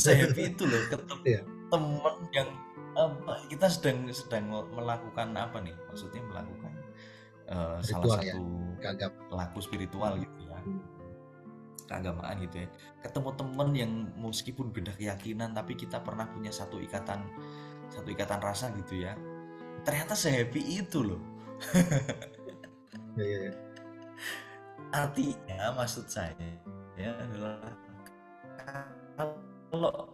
sehappy itu loh ketemu Iya, temen yang kita sedang melakukan apa nih? Maksudnya melakukan salah ritual ya, satu keagamaan. laku spiritual gitu ya, Mhm, keagamaan gitu ya. Ketemu temen yang meskipun beda keyakinan tapi kita pernah punya satu ikatan rasa gitu ya. Ternyata sehappy itu loh. Ya, ya, ya. Artinya maksud saya ya adalah kalau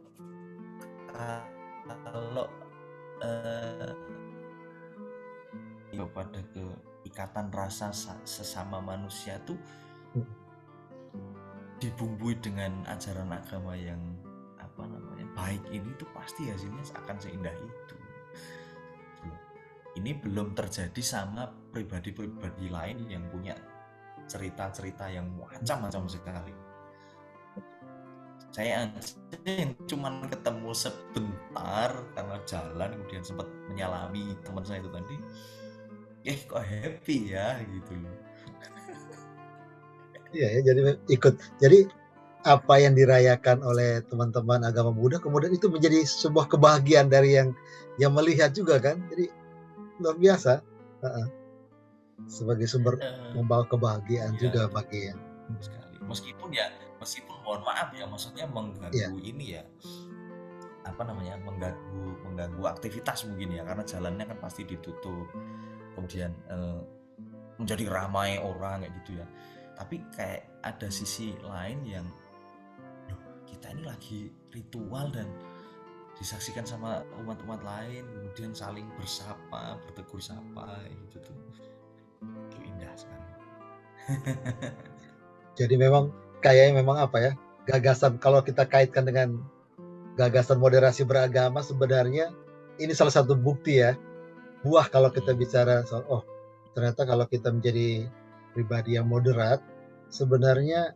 kalau eh, pada keikatan rasa sesama manusia tuh Hmm. dibumbui dengan ajaran agama yang apa namanya baik ini tuh pasti hasilnya akan seindah itu. Ini belum terjadi sama pribadi-pribadi lain yang punya cerita-cerita yang macam-macam sekali. Saya yang cuman ketemu sebentar karena jalan, kemudian sempat menyalami teman saya itu tadi, kok happy ya gitu loh. Iya ya, jadi ikut. Jadi apa yang dirayakan oleh teman-teman agama Buddha kemudian itu menjadi sebuah kebahagiaan dari yang melihat juga kan. Jadi luar biasa. Heeh. Sebagai sumber membawa kebahagiaan Iya juga bagi yang sekali. Meskipun mohon maaf ya, maksudnya iya, mengganggu ini ya, apa namanya, mengganggu aktivitas mungkin ya, karena jalannya kan pasti ditutup, kemudian menjadi ramai orang kayak gitu ya. Tapi kayak ada sisi lain yang loh, kita ini lagi ritual dan disaksikan sama umat-umat lain, kemudian saling bersapa, bertegur sapa gitu tuh, itu indah sekali. jadi memang kayaknya memang apa ya, gagasan kalau kita kaitkan dengan gagasan moderasi beragama sebenarnya ini salah satu bukti ya, buah kalau kita bicara soal, oh ternyata kalau kita menjadi pribadi yang moderat, sebenarnya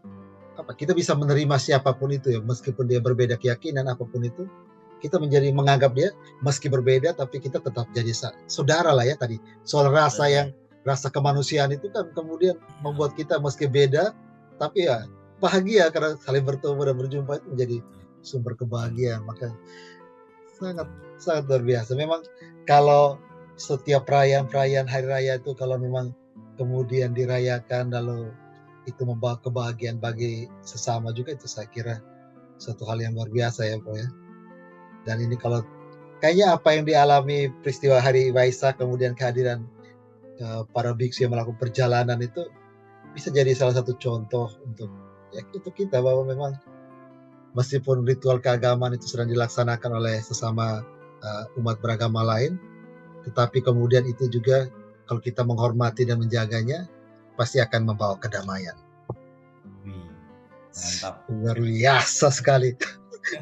apa, kita bisa menerima siapapun itu ya, meskipun dia berbeda keyakinan apapun itu, kita menjadi menganggap dia meski berbeda tapi kita tetap jadi saudara lah ya tadi. Soal Benar. rasa kemanusiaan itu kan kemudian Iya, membuat kita meski beda tapi ya bahagia karena saling bertemu dan berjumpa itu menjadi sumber betul, kebahagiaan. Maka sangat betul. sangat luar biasa. Memang kalau setiap perayaan-perayaan hari raya itu kalau memang kemudian dirayakan lalu itu membawa kebahagiaan bagi sesama juga itu saya kira satu hal yang luar biasa ya Bro ya. Dan ini kalau kayaknya apa yang dialami peristiwa Hari Waisak kemudian kehadiran para biksu yang melakukan perjalanan itu bisa jadi salah satu contoh untuk ya untuk kita bahwa memang meskipun ritual keagamaan itu sedang dilaksanakan oleh sesama umat beragama lain, tetapi kemudian itu juga kalau kita menghormati dan menjaganya pasti akan membawa kedamaian. Wih, mantap. Luar biasa sekali.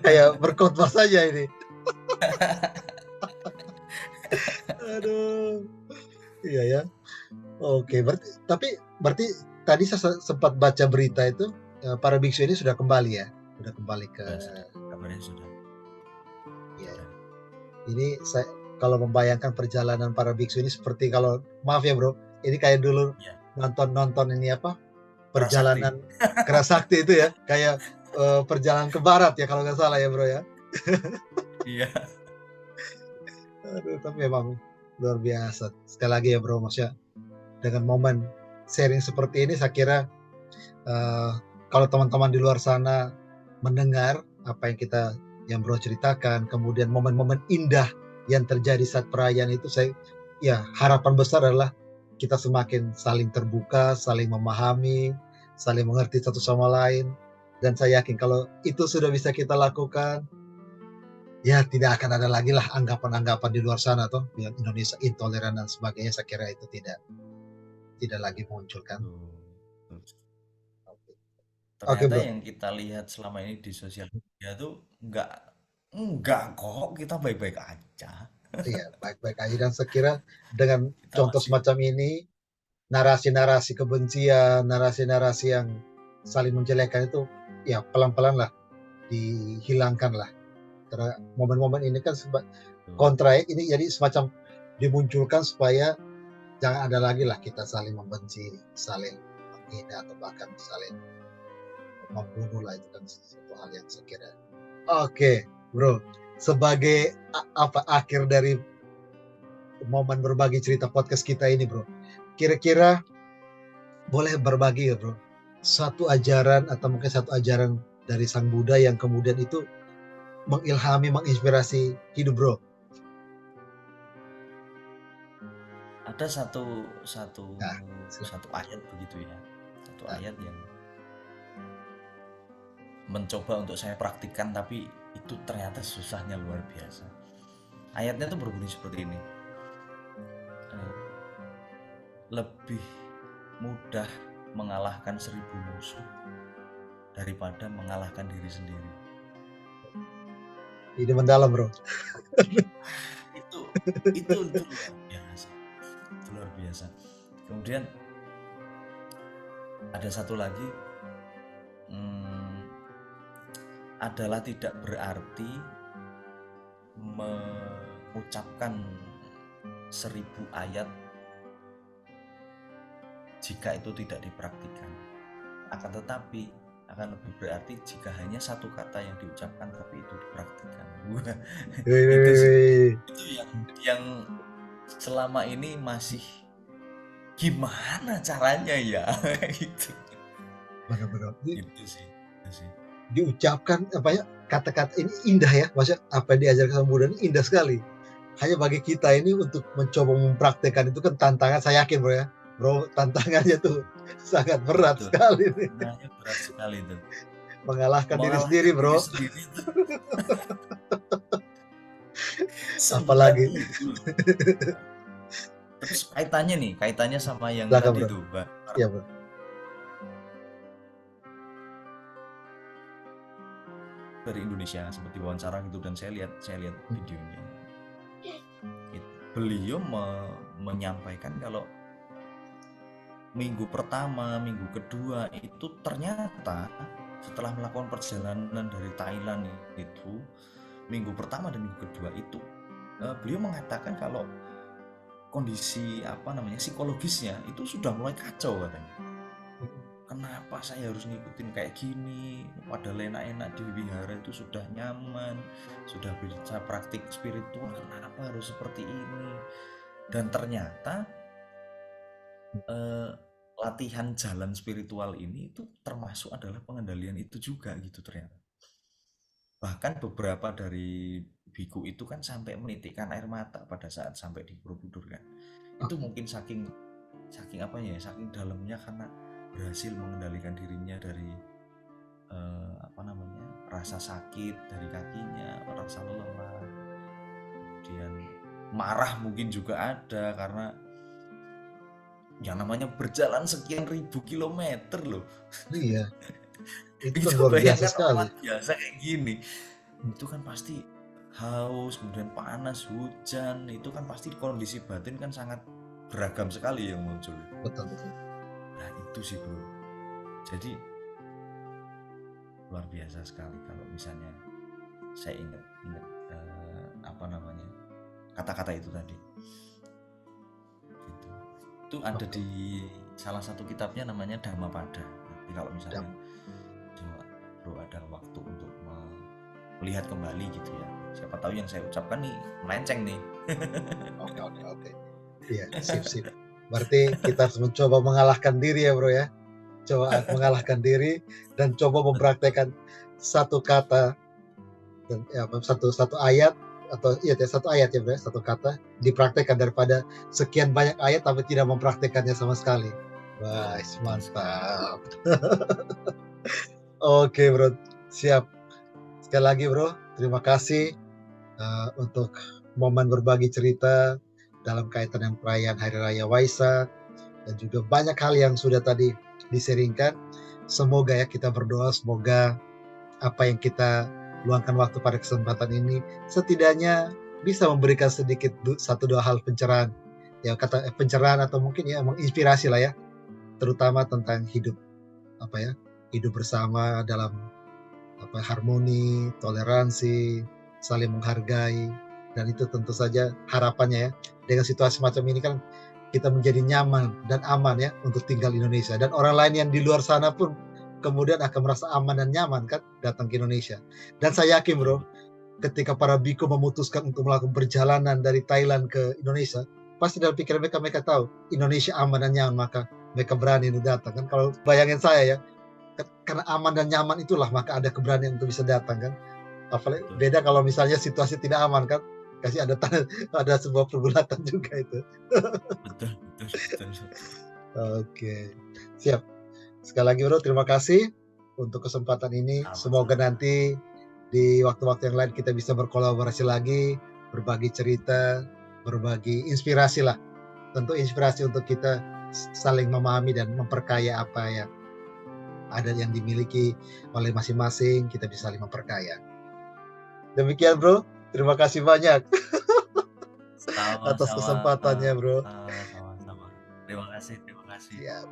Kayak berkhotbah saja ini. Aduh. Iya ya. Oke, berarti tadi saya sempat baca berita itu para biksu ini sudah kembali ya, sudah kembali ke Sudah, kabarnya sudah. ya. Sudah. Ini saya kalau membayangkan perjalanan para biksu ini seperti kalau maaf ya bro, ini kayak dulu Iya, nonton ini apa prasakti. perjalanan Kerasakti itu ya, kayak perjalanan ke barat ya kalau nggak salah ya bro ya. Iya. Aduh, tapi memang luar biasa. Sekali lagi ya bro, maksudnya dengan momen sharing seperti ini saya kira uh, kalau teman-teman di luar sana mendengar apa yang bro ceritakan, kemudian momen-momen indah yang terjadi saat perayaan itu, ya harapan besar adalah kita semakin saling terbuka, saling memahami, saling mengerti satu sama lain. Dan saya yakin kalau itu sudah bisa kita lakukan, ya tidak akan ada lagi lah anggapan-anggapan di luar sana toh, yang Indonesia intoleran dan sebagainya. Saya kira itu tidak lagi muncul kan. Tuh. Oke Ternyata bro, yang kita lihat selama ini di sosial media tuh enggak kok, kita baik-baik aja. iya baik-baik aja dan saya kira dengan Kita contoh masih semacam ini, narasi-narasi kebencian, narasi-narasi yang saling menjelekkan itu ya pelan-pelan lah dihilangkan lah. Karena momen-momen ini kan tuh. kontra ya, ini jadi semacam dimunculkan supaya jangan ada lagi lah kita saling membenci, saling menghina atau bahkan saling membunuh lah, itu kan sesuatu hal yang saya kira. Oke, bro, sebagai apa akhir dari momen berbagi cerita podcast kita ini, bro. Kira-kira boleh berbagi ya, bro, satu ajaran atau mungkin satu ajaran dari Sang Buddha yang kemudian itu mengilhami, menginspirasi hidup, bro. ada satu satu Nah, silakan. satu ayat begitu ya. Satu Nah, ayat yang mencoba untuk saya praktikkan tapi itu ternyata susahnya luar biasa. Ayatnya tuh berbunyi seperti ini. Eh, Lebih mudah mengalahkan 1000 musuh daripada mengalahkan diri sendiri. ini mendalam, Bro. Itu itu luar biasa. Itu luar biasa. Kemudian ada satu lagi, hmm, adalah tidak berarti mengucapkan 1000 ayat jika itu tidak dipraktikkan. Akan tetapi akan lebih berarti jika hanya satu kata yang diucapkan tapi itu dipraktikkan. Wah, itu sih, Wih, itu yang selama ini masih gimana caranya ya. Itu benar-benar. itu sih, itu sih. Diucapkan apa ya, kata-kata ini indah ya, maksudnya apa yang diajarkan sama Buddha ini indah sekali. Hanya bagi kita ini untuk mencoba mempraktekkan itu kan tantangan, saya yakin Bro ya. Bro, tantangannya tuh sangat berat Betul, sekali nih. tantangannya berat sekali tuh. Mengalahkan diri sendiri Mengalahkan diri Bro, sendiri itu seberat apalagi. itu. Terus kaitannya sama yang Silakan tadi Bro. tuh, Mbak, Iya Bro. dari Indonesia seperti wawancara gitu, dan saya lihat videonya. Beliau menyampaikan kalau minggu pertama, minggu kedua itu ternyata setelah melakukan perjalanan dari Thailand itu, minggu pertama dan minggu kedua itu beliau mengatakan kalau kondisi psikologisnya itu sudah mulai kacau katanya. Kenapa saya harus ngikutin kayak gini? Padahal enak-enak di wihara itu sudah nyaman, sudah bisa praktik spiritual, kenapa harus seperti ini? Dan ternyata latihan jalan spiritual ini itu termasuk adalah pengendalian itu juga gitu ternyata. Bahkan beberapa dari biku itu kan sampai menitikkan air mata pada saat sampai di Borobudur kan. Itu mungkin saking saking dalamnya karena berhasil mengendalikan dirinya dari rasa sakit dari kakinya, rasa lelah, kemudian marah mungkin juga ada karena yang namanya berjalan sekian ribu kilometer loh. Iya, itu kan Itu luar biasa bayangkan sekali. orang biasa kayak gini, itu kan pasti haus, kemudian panas, hujan, itu kan pasti kondisi batin kan sangat beragam sekali yang muncul. Betul betul. Nah itu sih bro, jadi luar biasa sekali kalau misalnya saya ingat kata-kata itu tadi gitu. Itu ada Oke. di salah satu kitabnya namanya Dhammapada. Jadi kalau misalnya Dam. coba bro ada waktu untuk melihat kembali gitu ya, siapa tahu yang saya ucapkan nih melenceng nih. Oke oke oke. Iya, sip sip. Berarti kita harus mencoba mengalahkan diri ya Bro ya. Coba mengalahkan diri dan coba mempraktekkan satu kata dan ya, satu ayat atau iya satu ayat ya Bro, satu kata dipraktekkan daripada sekian banyak ayat tapi tidak mempraktekannya sama sekali. Wah, Betul sekali. mantap. Oke Bro, siap. Sekali lagi Bro, terima kasih untuk momen berbagi cerita dalam kaitan dengan perayaan Hari Raya Waisak dan juga banyak hal yang sudah tadi diseringkan. Semoga ya kita berdoa, semoga apa yang kita luangkan waktu pada kesempatan ini setidaknya bisa memberikan sedikit satu dua hal pencerahan. Ya kata pencerahan atau mungkin ya menginspirasi lah ya, terutama tentang hidup hidup bersama dalam harmoni, toleransi, saling menghargai, dan itu tentu saja harapannya ya dengan situasi semacam ini kan kita menjadi nyaman dan aman ya untuk tinggal di Indonesia, dan orang lain yang di luar sana pun kemudian akan merasa aman dan nyaman kan datang ke Indonesia. Dan saya yakin bro, ketika para biku memutuskan untuk melakukan perjalanan dari Thailand ke Indonesia, pasti dalam pikiran mereka tahu Indonesia aman dan nyaman, maka mereka berani untuk datang kan. Kalau bayangin saya ya, karena aman dan nyaman itulah maka ada keberanian untuk bisa datang kan. Apalagi beda kalau misalnya situasi tidak aman kan, kasih ada sebuah pergulatan juga itu. Betul betul betul betul. Oke, siap. Sekali lagi Bro, terima kasih untuk kesempatan ini. Semoga Sama-sama. nanti di waktu-waktu yang lain kita bisa berkolaborasi lagi, berbagi cerita, berbagi inspirasi lah. Tentu inspirasi untuk kita saling memahami dan memperkaya apa yang ada yang dimiliki oleh masing-masing, kita bisa saling memperkaya. Demikian Bro, terima kasih banyak atas Sama-sama, kesempatannya Bro. sama-sama. Terima kasih terima kasih. Siap.